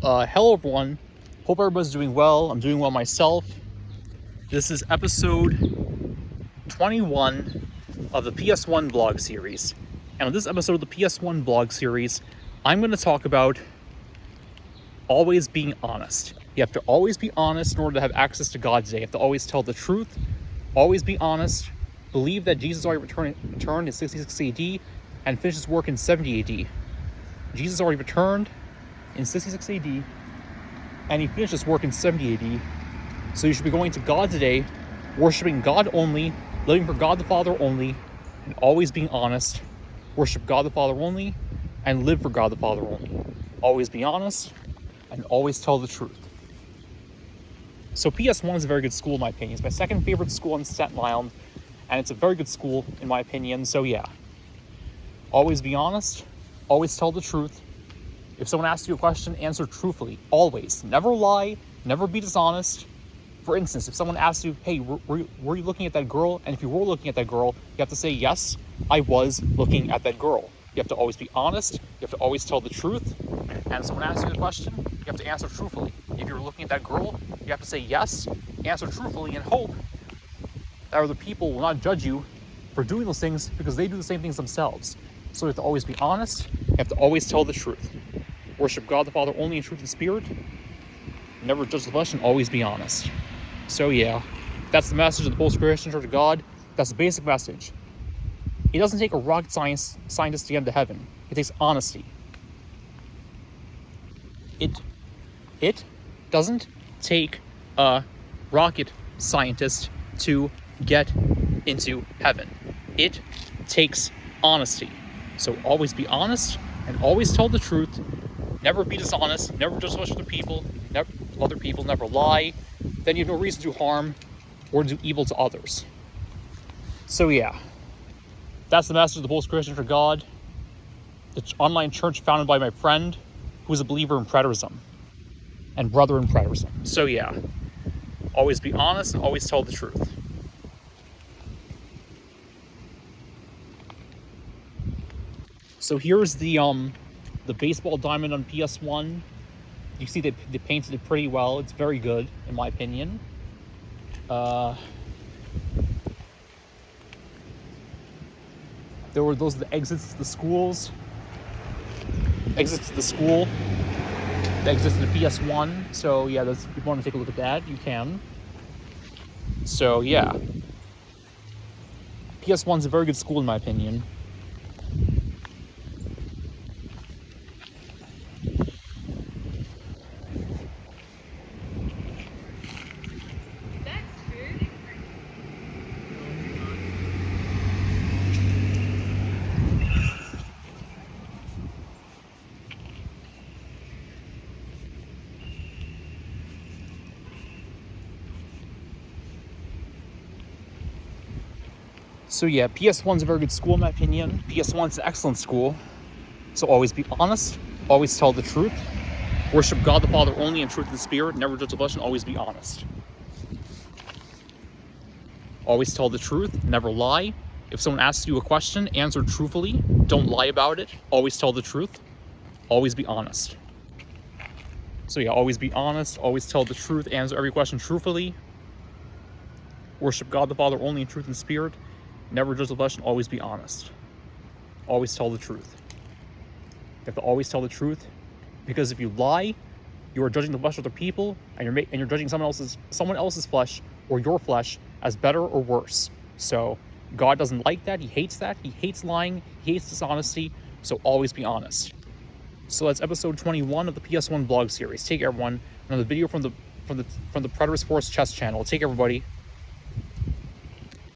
Hello everyone. Hope everybody's doing well. I'm doing well myself. This is episode 21 of the PS1 vlog series. And on this episode of the PS1 vlog series, I'm going to talk about always being honest. You have to always be honest in order to have access to God today. You have to always tell the truth, always be honest, believe that Jesus already returned in 66 AD and finished his work in 70 AD. Jesus already returned in 66 AD and he finished his work in 70 AD. So you should be going to God today, worshiping God only, living for God the Father only, and always being honest. Worship God the Father only, and live for God the Father only. Always be honest, and always tell the truth. So PS1 is a very good school in my opinion. It's my second favorite school in Staten Island, and it's a very good school in my opinion, so yeah. Always be honest, always tell the truth. If someone asks you a question, answer truthfully, always. Never lie, never be dishonest. For instance, if someone asks you, hey, were you looking at that girl? And if you were looking at that girl, you have to say, yes, I was looking at that girl. You have to always be honest, you have to always tell the truth. And if someone asks you the question, you have to answer truthfully. If you're looking at that girl, you have to say yes, answer truthfully, and hope that other people will not judge you for doing those things because they do the same things themselves. So you have to always be honest, you have to always tell the truth. Worship God the Father only in truth and spirit. Never judge the flesh and always be honest. So yeah, that's the message of the Post-Christian Church of God. That's the basic message. It doesn't take a rocket scientist to get into heaven. It takes honesty. It doesn't take a rocket scientist to get into heaven. It takes honesty. So always be honest and always tell the truth. Never be dishonest. Never judge other people. Never lie. Then you have no reason to harm or do evil to others. So yeah, that's the message of the Post-Christian for God, the online church founded by my friend who is a believer in preterism and brother in preterism. So yeah, always be honest and always tell the truth. So here's the baseball diamond on PS1. You see they painted it pretty well. It's very good, in my opinion. There were those the exits to the schools. Exits to the school. The exits to the PS1. So yeah, if you want to take a look at that, you can. So yeah. PS1's a very good school in my opinion. So yeah, PS1's a very good school in my opinion. PS1's an excellent school. So always be honest, always tell the truth. Worship God the Father only in truth and spirit, never judge the flesh, and always be honest. Always tell the truth, never lie. If someone asks you a question, answer truthfully. Don't lie about it. Always tell the truth. Always be honest. So yeah, always be honest, always tell the truth, answer every question truthfully. Worship God the Father only in truth and spirit. Never judge the flesh and always be honest. Always tell the truth. You have to always tell the truth, because if you lie, you are judging the flesh of other people, and you're judging someone else's flesh or your flesh as better or worse. So God doesn't like that. He hates that. He hates lying. He hates dishonesty. So always be honest. So that's episode 21 of the PS1 vlog series. Take care, everyone. Another video from the Preterist Force Chess channel. Take care, everybody.